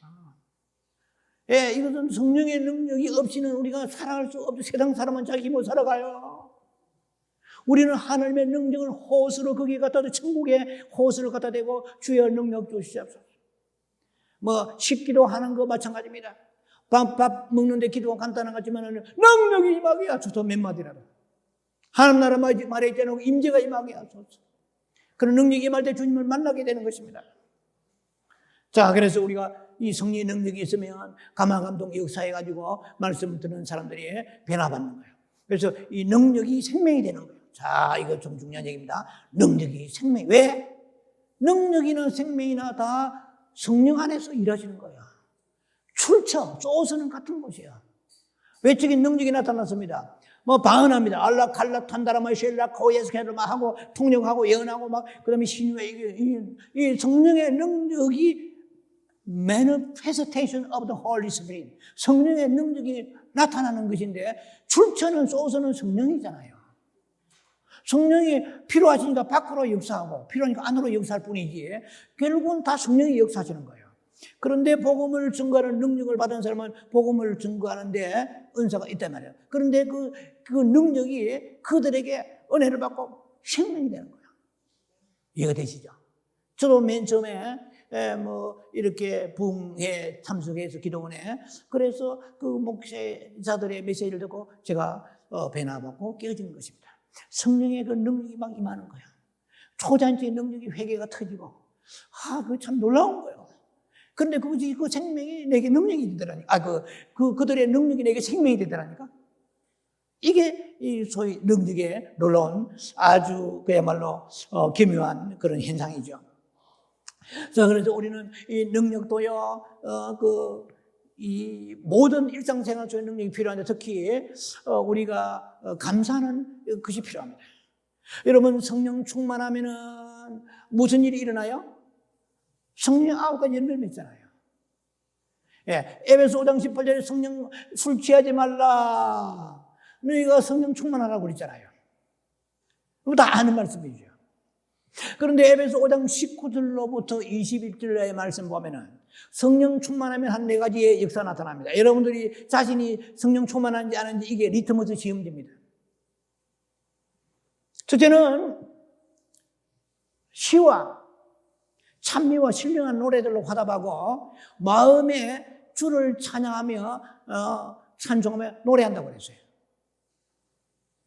예, 이것은 성령의 능력이 없이는 우리가 살아갈 수 없죠. 세상 사람은 자기 힘으로 살아가요. 우리는 하나님의 능력을 호수로 거기에 갖다 대고 천국에 호수를 갖다 대고 주여 능력 주시옵소서. 뭐 식기도 하는 거 마찬가지입니다. 밥 먹는데 기도가 간단한 것 같지만 능력이 임하게 하소서. 몇 마디라도 하나님 나라 말에 있잖아요. 임재가 임하게 하소서. 그런 능력이 임할 때 주님을 만나게 되는 것입니다. 자, 그래서 우리가 이 성령의 능력이 있으면 감화감동 역사해가지고 말씀을 듣는 사람들이 변화받는 거예요. 그래서 이 능력이 생명이 되는 거예요. 자, 이거 좀 중요한 얘기입니다. 능력이 생명. 왜? 능력이나 생명이나 다 성령 안에서 일하시는 거예요. 출처, 소스는 같은 것이에요. 외적인 능력이 나타났습니다. 뭐 방언합니다. 알라 칼라 탄다라마 쉘라 코예스케르 막 하고 통역하고 예언하고 막 그다음에 신유에 이 성령의 능력이 manifestation of the Holy Spirit. 성령의 능력이 나타나는 것인데 출처는 소스는 성령이잖아요. 성령이 필요하시니까 밖으로 역사하고 필요하니까 안으로 역사할 뿐이지 결국은 다 성령이 역사하시는 거예요. 그런데 복음을 증거하는 능력을 받은 사람은 복음을 증거하는데 은사가 있단 말이에요. 그런데 그 능력이 그들에게 은혜를 받고 생명이 되는 거예요. 이해가 되시죠? 저도 맨 처음에 뭐 이렇게 부흥회 참석해서 기도원에 그래서 그 목회자들의 메시지를 듣고 제가 변화받고 깨어진 것입니다. 성령의 그 능력이 막 임하는 거예요. 초잔치의 능력이 회개가 터지고 그거 참 놀라운 거예요. 그런데 그것이 그 생명이 내게 능력이 되더라니까. 그들의 능력이 내게 생명이 되더라니까. 이게 이 소위 능력의 놀라운 아주 그야말로 기묘한 그런 현상이죠. 자, 그래서 우리는 이 능력도요, 이 모든 일상생활 속에 능력이 필요한데 특히 우리가 감사하는 것이 필요합니다. 여러분 성령 충만하면은 무슨 일이 일어나요? 성령 9가지 열매를 맺잖아요. 예, 에베소 5장 18절에 성령 술 취하지 말라. 너희가 성령 충만하라고 그랬잖아요. 이거 다 아는 말씀이죠. 그런데 에베소 5장 19절로부터 21절의 말씀 보면은 성령 충만하면 한 4가지의 역사가 나타납니다. 여러분들이 자신이 성령 충만한지 아닌지 이게 리트머스 시험지입니다. 첫째는 시와 찬미와 신령한 노래들로 화답하고 마음에 주를 찬양하며 찬송하며 노래한다고 그랬어요.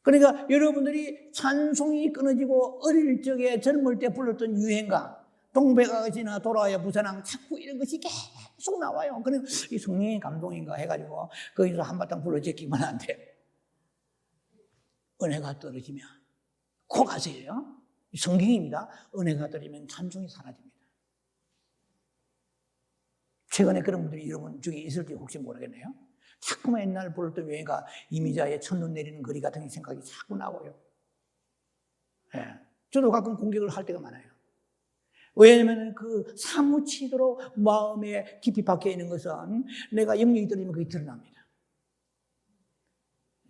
그러니까 여러분들이 찬송이 끊어지고 어릴 적에 젊을 때 불렀던 유행가 동백아가씨나 돌아와요 부산항 자꾸 이런 것이 계속 나와요. 그럼 이 성령의 감동인가 해가지고 거기서 한바탕 불러 제끼면 안 돼요. 은혜가 떨어지면 코 가세요. 성경입니다. 은혜가 떨어지면 찬송이 사라집니다. 최근에 그런 분들이 여러분 중에 있을지 혹시 모르겠네요. 자꾸만 옛날 불렀던 유행가 이미자의 첫눈 내리는 거리 같은 생각이 자꾸 나고요. 예. 저도 가끔 공격을 할 때가 많아요. 왜냐하면 그 사무치도록 마음에 깊이 박혀 있는 것은 내가 영역이 떨어지면 그게 드러납니다.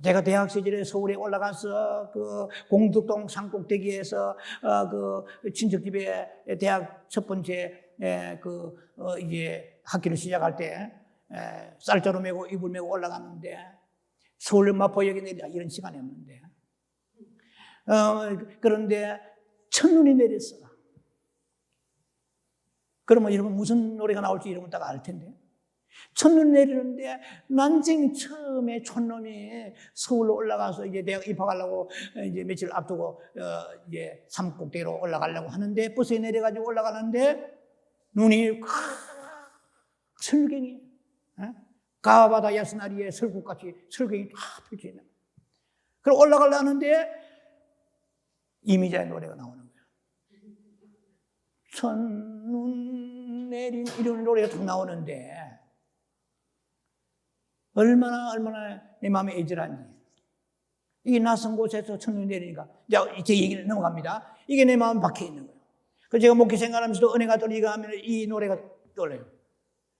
제가 대학 시절에 서울에 올라가서 그 공덕동 산꼭대기에서 그 친척집에 대학 첫 번째 이제 학기를 시작할 때 쌀자루 메고 이불 메고 올라갔는데 서울 마포역에 내리라 이런 시간이었는데 그런데 첫눈이 내렸어. 그러면 여러분 무슨 노래가 나올지 여러분 딱 알 텐데 첫눈 내리는데 난생 처음에 촌놈이 서울로 올라가서 이제 대학 입학하려고 이제 며칠 앞두고 이제 산꼭대기로 올라가려고 하는데 버스에 내려가지고 올라가는데 눈이 설경이 가바다 야스나리에 설국같이 설경이 다 펼쳐 있는 거예요. 그리고 올라가려는데 이미자의 노래가 나오는 거예요. 첫눈 내린 이런 노래가 딱 나오는데 얼마나 내 마음에 애절한지. 이게 낯선 곳에서 첫눈이 내리니까 제 얘기를 넘어갑니다. 이게 내 마음에 박혀 있는 거예요. 그래서 제가 목회 생활하면서도 은혜가 떨리가 하면 이 노래가 떠올라요.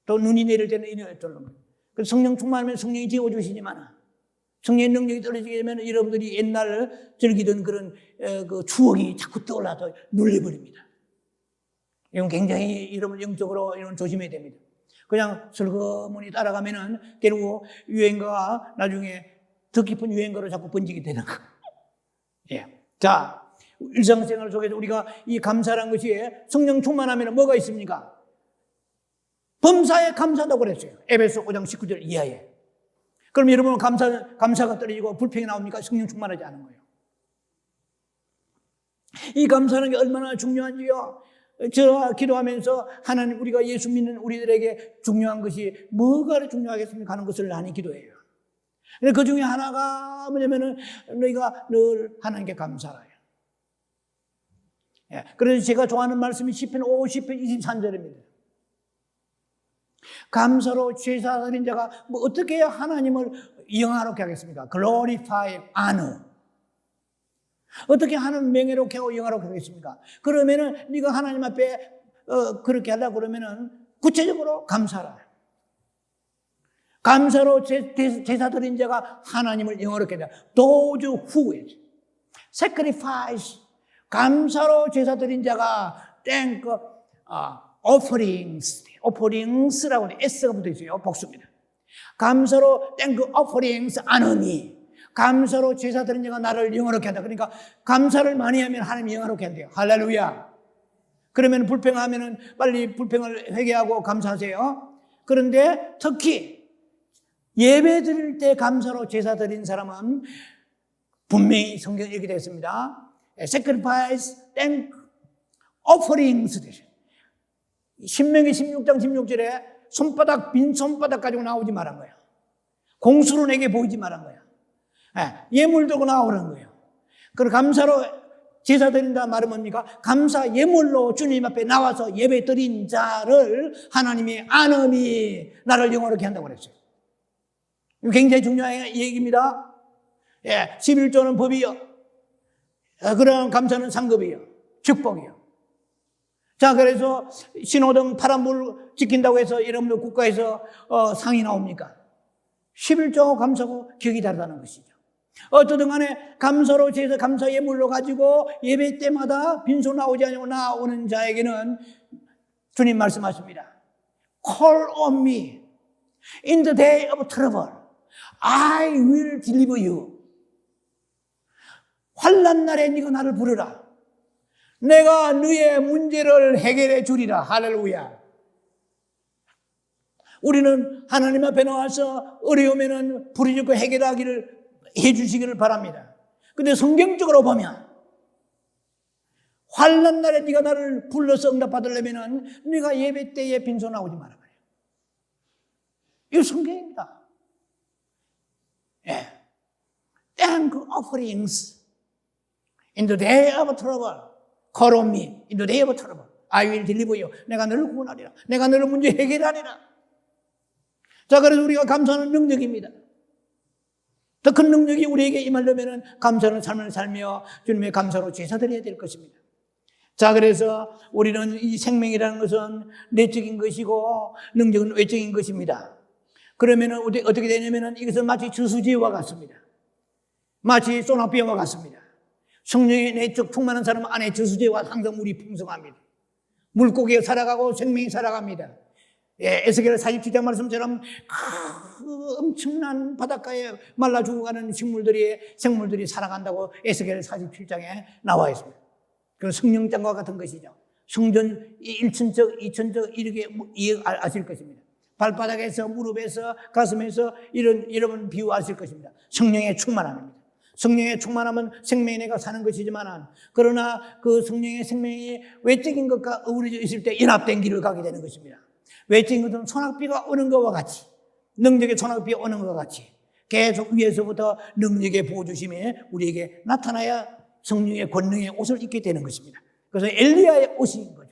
또 눈이 내릴 때는 이 노래가 떠오르는 거예요. 그래서 성령 충만하면 성령이 지워주시지만 성령의 능력이 떨어지게 되면 여러분들이 옛날 즐기던 그런 그 추억이 자꾸 떠올라서 눌려버립니다. 이건 굉장히 여러분 영적으로 이런 조심해야 됩니다. 그냥 슬그머니 따라가면은 결국 유행가가 나중에 더 깊은 유행가로 자꾸 번지게 되는 거. 예. 자, 일상생활 속에서 우리가 이 감사란 것이 성령 충만하면 뭐가 있습니까? 범사에 감사하다고 그랬어요. 에베소 5장 19절 이하에. 그럼 여러분은 감사가 떨어지고 불평이 나옵니까? 성령 충만하지 않은 거예요. 이 감사하는 게 얼마나 중요한지요. 저 기도하면서 하나님 우리가 예수 믿는 우리들에게 중요한 것이 뭐가 중요하겠습니까 하는 것을 많이 기도해요. 그 중에 하나가 뭐냐면은 너희가 늘 하나님께 감사해요. 예, 그래서 제가 좋아하는 말씀이 시편 50편 23절입니다. 감사로 제사 드린 자가 뭐 어떻게 해야 하나님을 영화롭게 하겠습니까? glorify, honor. 어떻게 하나님 명예롭게 하고 영화롭게 하겠습니까? 그러면은 네가 하나님 앞에 그렇게 하려고 그러면은 구체적으로 감사라. 감사로 제사 드린 자가 하나님을 영화롭게 한다. Those who sacrifice. 감사로 제사 드린 자가 thank offerings라고 하는 S가 붙어 있어요. 복수입니다. 감사로 thank offerings 하느니 감사로 제사 드린 자가 나를 영화롭게 한다. 그러니까 감사를 많이 하면 하나님이 영화롭게 한대요. 할렐루야. 그러면 불평하면은 빨리 불평을 회개하고 감사하세요. 그런데 특히 예배 드릴 때 감사로 제사 드린 사람은 분명히 성경에 이렇게 되어 있습니다. Sacrifice, thank, offerings. 신명기 16장 16절에 빈 손바닥 가지고 나오지 말한 거예요. 공수로 내게 보이지 말한 거예요. 예물 들고 나오라는 거예요. 그리고 감사로 제사 드린다 말은 뭡니까? 감사 예물로 주님 앞에 나와서 예배 드린 자를 하나님이 안음이 나를 영화롭게 한다고 그랬어요. 굉장히 중요한 얘기입니다. 예, 11조는 법이요. 그런 감사는 상급이요. 축복이요. 자, 그래서 신호등 파란불 지킨다고 해서 여러분들 국가에서 상이 나옵니까? 11조 감사고 격이 다르다는 것이죠. 어떠든 간에 감사로 제사 감사 예물로 가지고 예배 때마다 빈손 나오지 않고 나오는 자에게는 주님 말씀하십니다. Call on me in the day of trouble. I will deliver you. 환난 날에 네가 나를 부르라. 내가 너의 문제를 해결해 주리라. 할렐루야. 우리는 하나님 앞에 나와서 어려우면은 부르짖고 해결하기를 해주시기를 바랍니다. 근데 성경적으로 보면 환난 날에 네가 나를 불러서 응답받으려면은 네가 예배 때에 빈손 나오지 마라 그래요. 이거 성경입니다. 예. Thank offerings in the day of trouble. Call on me in the day of trouble. I will deliver you. 내가 너를 구원하리라. 내가 너를 문제 해결하리라. 자, 그래서 우리가 감사하는 능력입니다. 더 큰 능력이 우리에게 임하려면 감사하는 삶을 살며 주님의 감사로 제사드려야 될 것입니다. 자, 그래서 우리는 이 생명이라는 것은 내적인 것이고 능력은 외적인 것입니다. 그러면 어떻게 되냐면 이것은 마치 저수지와 같습니다. 마치 소나비와 같습니다. 성령의 내적 충만한 사람 안에 저수지와 항상 물이 풍성합니다. 물고기가 살아가고 생명이 살아갑니다. 예, 에스겔 47장 말씀처럼 그 엄청난 바닷가에 말라 죽어가는 생물들이 살아간다고 에스겔 47장에 나와 있습니다. 그 성령장과 같은 것이죠. 성전 1천적, 2천적 이렇게 아실 것입니다. 발바닥에서 무릎에서 가슴에서 이런 비유하실 것입니다. 성령의 충만함입니다. 성령의 충만함은 생명의 내가 사는 것이지만 그러나 그 성령의 생명이 외적인 것과 어우러져 있을 때 연합된 길을 가게 되는 것입니다. 외적인 것은 소낙비가 오는 것과 같이 능력의 소낙비가 오는 것과 같이 계속 위에서부터 능력의 보호주심이 우리에게 나타나야 성령의 권능의 옷을 입게 되는 것입니다. 그래서 엘리야의 옷인 거죠.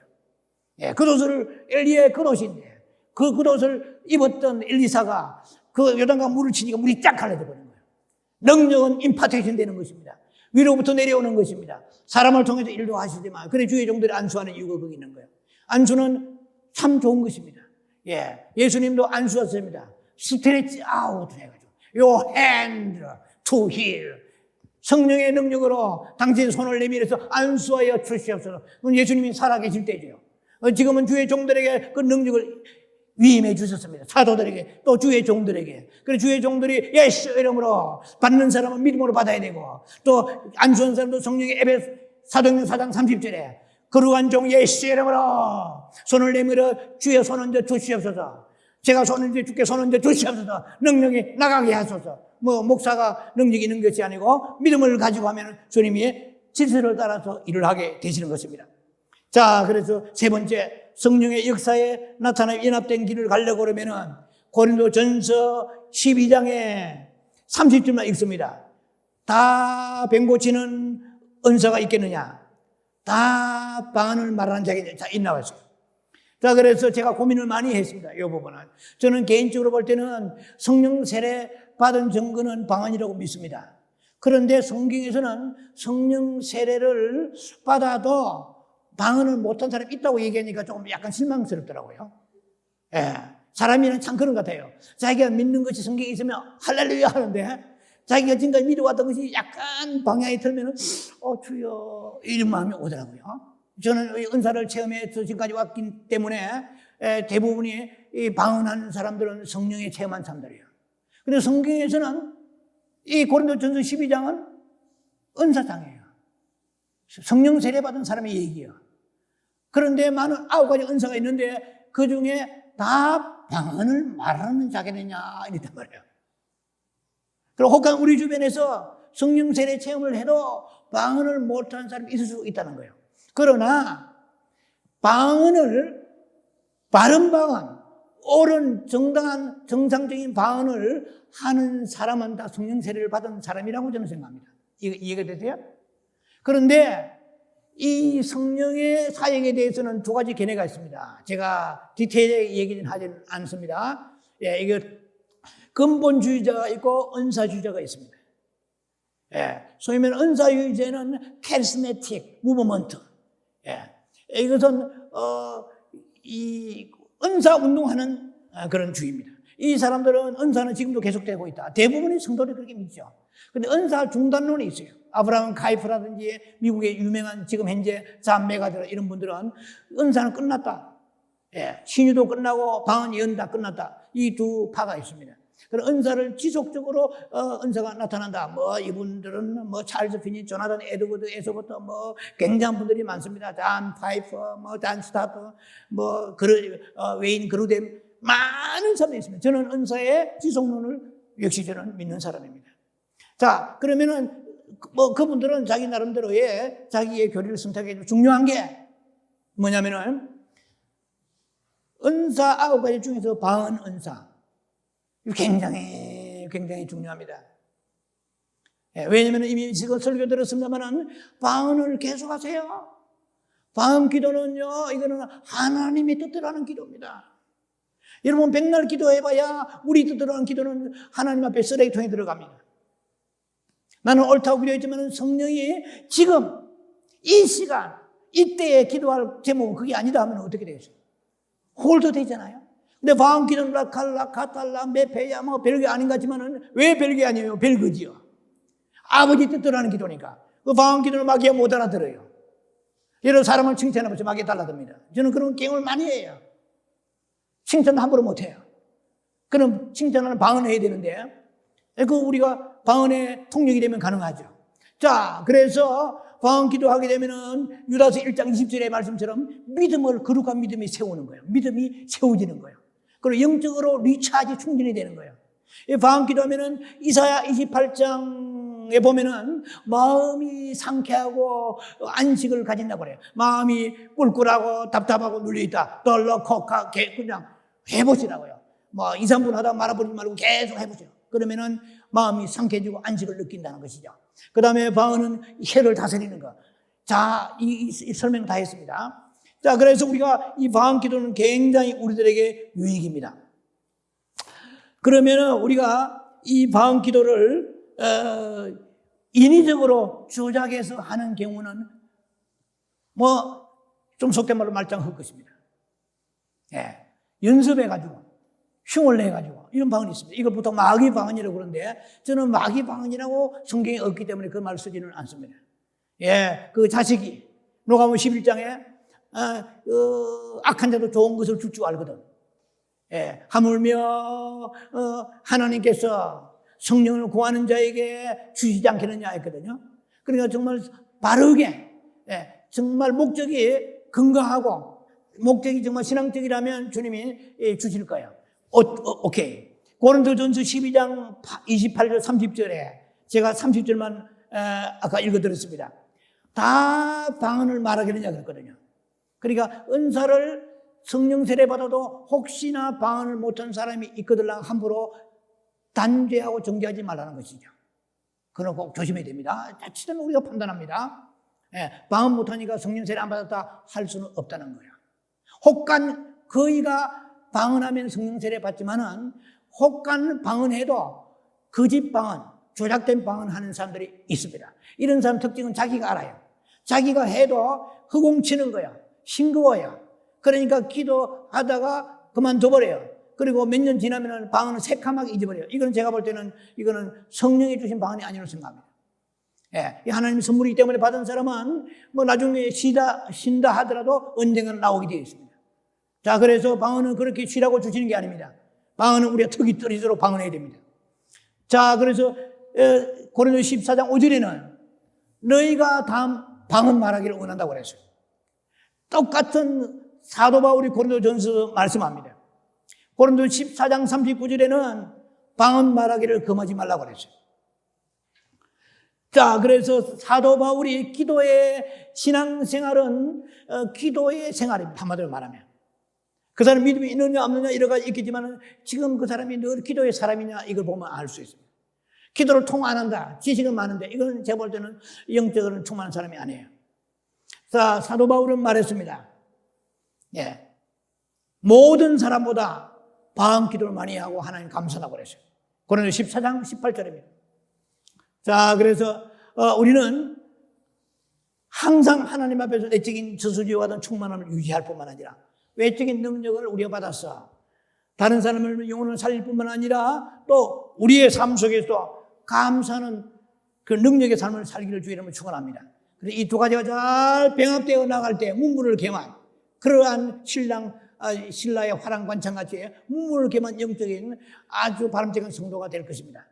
예, 겉옷을 엘리야의 겉옷인데 그 겉옷을 입었던 엘리사가 그 요단강 물을 치니까 물이 쫙 갈라져 버린 거예요. 능력은 임파테이션 되는 것입니다. 위로부터 내려오는 것입니다. 사람을 통해서 일도 하시지만 그래 주의 종들이 안수하는 이유가 거기 있는 거예요. 안수는 참 좋은 것입니다. 예, 예수님도 안수하셨습니다. 스트레치 아웃 해가지고 Your hand to heal. 성령의 능력으로 당신의 손을 내밀어서 안수하여 주시옵소서. 그건 예수님이 살아계실 때죠. 지금은 주의 종들에게 그 능력을 위임해 주셨습니다. 사도들에게 또 주의 종들에게. 그래서 주의 종들이 예수 이름으로 받는 사람은 믿음으로 받아야 되고 또 안수한 사람도 성령의 사도행전 4장 30절에 거룩한 종 예수 이름으로 손을 내밀어 주의 손 얹어 주시옵소서. 제가 손 얹어 주께 손 얹어 주시옵소서. 능력이 나가게 하소서. 목사가 능력이 있는 것이 아니고 믿음을 가지고 하면 주님이 질서를 따라서 일을 하게 되시는 것입니다. 자, 그래서 세 번째 성령의 역사에 나타나 연합된 길을 가려고 그러면은 고린도전서 12장에 30절만 읽습니다. 다 뱅고치는 은사가 있겠느냐? 다 방언을 말하는 자에게 다 있나봤어요. 자, 그래서 제가 고민을 많이 했습니다. 이 부분은. 저는 개인적으로 볼 때는 성령 세례 받은 증거는 방언이라고 믿습니다. 그런데 성경에서는 성령 세례를 받아도 방언을 못한 사람이 있다고 얘기하니까 조금 약간 실망스럽더라고요. 예. 사람이란 참 그런 것 같아요. 자기가 믿는 것이 성경에 있으면 할렐루야 하는데 자기가 지금까지 믿어왔던 것이 약간 방향이 틀면은 주여 이런 마음이 오더라고요. 저는 은사를 체험해서 지금까지 왔기 때문에 대부분이 이 방언하는 사람들은 성령에 체험한 사람들이에요. 근데 성경에서는 이 고린도전서 12장은 은사장이에요. 성령 세례 받은 사람의 얘기예요. 그런데 많은 9가지 은사가 있는데 그 중에 다 방언을 말하는 자겠느냐 이랬단 말이에요. 그리고 혹한 우리 주변에서 성령 세례 체험을 해도 방언을 못하는 사람이 있을 수 있다는 거예요. 그러나 방언을 바른 방언, 옳은 정당한 정상적인 방언을 하는 사람은 다 성령 세례를 받은 사람이라고 저는 생각합니다. 이해가 되세요? 그런데 이 성령의 사역에 대해서는 두 가지 견해가 있습니다. 제가 디테일하게 얘기는 하지는 않습니다. 예, 이거 근본주의자가 있고 은사주의자가 있습니다. 예, 소위 말하는 은사주의자는 카리스마틱 무브먼트. 예, 이것은 이 은사 운동하는 그런 주의입니다. 이 사람들은 은사는 지금도 계속되고 있다. 대부분의 성도들이 그렇게 믿죠. 근데 은사 중단론이 있어요. 아브라함 카이프라든지 미국의 유명한 지금 현재 잔 메가더 이런 분들은 은사는 끝났다. 예, 신유도 끝나고 방언 예언 다 끝났다. 이 두 파가 있습니다. 그런 은사를 지속적으로 은사가 나타난다. 뭐 이분들은 뭐 찰스 피니, 조나단 에드워드에서부터 뭐 굉장한 분들이 많습니다. 잔 파이퍼, 뭐 잔 스타터, 뭐 웨인 그루뎀 많은 사람이 있습니다. 저는 은사의 지속론을 역시 저는 믿는 사람입니다. 자, 그러면은 뭐 그분들은 자기 나름대로의 자기의 교리를 선택해 중요한 게 뭐냐면은 은사 9가지 중에서 방언 은사 굉장히 중요합니다. 예, 왜냐면 이미 지금 설교 들었습니다만은 방언을 계속하세요. 방언 기도는요, 이거는 하나님의 뜻대로 하는 기도입니다. 여러분 백날 기도해봐야 우리 뜻대로 하는 기도는 하나님 앞에 쓰레기통에 들어갑니다. 나는 옳다고 기도했지만 성령이 지금 이 시간 이때에 기도할 제목은 그게 아니다 하면 어떻게 되겠어요? 홀도 되잖아요. 근데 방언 기도는 라칼라 카탈라 메페야 뭐 별게 아닌 것 같지만은 왜 별게 아니에요? 별거지요. 아버지 뜻대로 하는 기도니까. 그 방언 기도는 마귀가 못 알아들어요. 여러 사람을 칭찬해보세요. 마귀가 달라듭니다. 저는 그런 게임을 많이 해요. 칭찬 함부로 못해요. 그럼 칭찬하는 방언을 해야 되는데 그 우리가 방언의 통역이 되면 가능하죠. 자, 그래서 방언 기도하게 되면은 유다서 1장 20절의 말씀처럼 믿음을 거룩한 믿음이 세우는 거예요. 믿음이 세워지는 거예요. 그리고 영적으로 리차지 충전이 되는 거예요. 이 방언 기도하면은 이사야 28장에 보면은 마음이 상쾌하고 안식을 가진다고 그래요. 마음이 꿀꿀하고 답답하고 눌려있다. 덜럭kok하 그냥 해보시라고요. 뭐 2, 3분 하다 말아버리지 말고 계속 해보세요. 그러면은 마음이 상쾌해지고 안식을 느낀다는 것이죠. 그 다음에 방언은 혀를 다스리는 것. 자, 이 설명 다 했습니다. 자, 그래서 우리가 이 방언 기도는 굉장히 우리들에게 유익입니다. 그러면은 우리가 이 방언 기도를 인위적으로 조작해서 하는 경우는 뭐 좀 속된 말로 말짱 할 것입니다. 예, 연습해가지고 흉을 내가지고 이런 방언이 있습니다. 이걸 보통 마귀 방언이라고 그러는데 저는 마귀 방언이라고 성경에 없기 때문에 그 말을 쓰지는 않습니다. 예, 그 자식이 누가복음 11장에 악한 자도 좋은 것을 줄 줄 알거든. 예, 하물며 하나님께서 성령을 구하는 자에게 주시지 않겠느냐 했거든요. 그러니까 정말 바르게 정말 목적이 건강하고 목적이 정말 신앙적이라면 주님이 주실 거예요. 오케이. 고린도전서 12장 28절 30절에 제가 30절만 아까 읽어드렸습니다. 다 방언을 말하겠느냐 그랬거든요. 그러니까 은사를 성령 세례 받아도 혹시나 방언을 못한 사람이 있거들랑 함부로 단죄하고 정죄하지 말라는 것이죠. 그건 꼭 조심해야 됩니다. 자칫하면 우리가 판단합니다. 방언 못하니까 성령 세례 안 받았다 할 수는 없다는 거예요. 혹간 거의가 방언하면 성령 세례 받지만은 혹간 방언해도 거짓 방언, 조작된 방언 하는 사람들이 있습니다. 이런 사람 특징은 자기가 알아요. 자기가 해도 허공치는 거야. 싱거워요. 그러니까 기도하다가 그만둬버려요. 그리고 몇 년 지나면 방언을 새카맣게 잊어버려요. 이거는 제가 볼 때는 이거는 성령이 주신 방언이 아니라고 생각합니다. 예, 하나님의 선물이기 때문에 받은 사람은 뭐 나중에 신다 하더라도 언젠가는 나오게 되어 있습니다. 자, 그래서 방언은 그렇게 쉬라고 주시는 게 아닙니다. 방언은 우리가 턱이 떨어지도록 방언해야 됩니다. 자, 그래서 고린도 14장 5절에는 너희가 다음 방언 말하기를 원한다고 그랬어요. 똑같은 사도 바울이 고린도전서 말씀합니다. 고린도 14장 39절에는 방언 말하기를 금하지 말라고 그랬어요. 자, 그래서 사도 바울이 기도의 신앙생활은 기도의 생활입니다. 한마디로 말하면. 그 사람 믿음이 있느냐 없느냐 여러 가지 있겠지만 지금 그 사람이 늘 기도의 사람이냐 이걸 보면 알 수 있습니다. 기도를 통 안 한다. 지식은 많은데 이건 제가 볼 때는 영적으로는 충만한 사람이 아니에요. 자, 사도 바울은 말했습니다. 예. 모든 사람보다 방언 기도를 많이 하고 하나님 감사하고 그랬어요. 고린도 14장 18절입니다. 자, 그래서 우리는 항상 하나님 앞에서 내적인 저수지와 같은 충만함을 유지할 뿐만 아니라 외적인 능력을 우리가 받았어. 다른 사람을 영혼을 살릴 뿐만 아니라 또 우리의 삶 속에서 감사하는 그 능력의 삶을 살기를 주의 이름으로 축원합니다. 그래서 이 두 가지가 잘 병합되어 나갈 때 문물을 겸한 그러한 신라의 화랑관창같이 문물을 겸한 영적인 아주 바람직한 성도가 될 것입니다.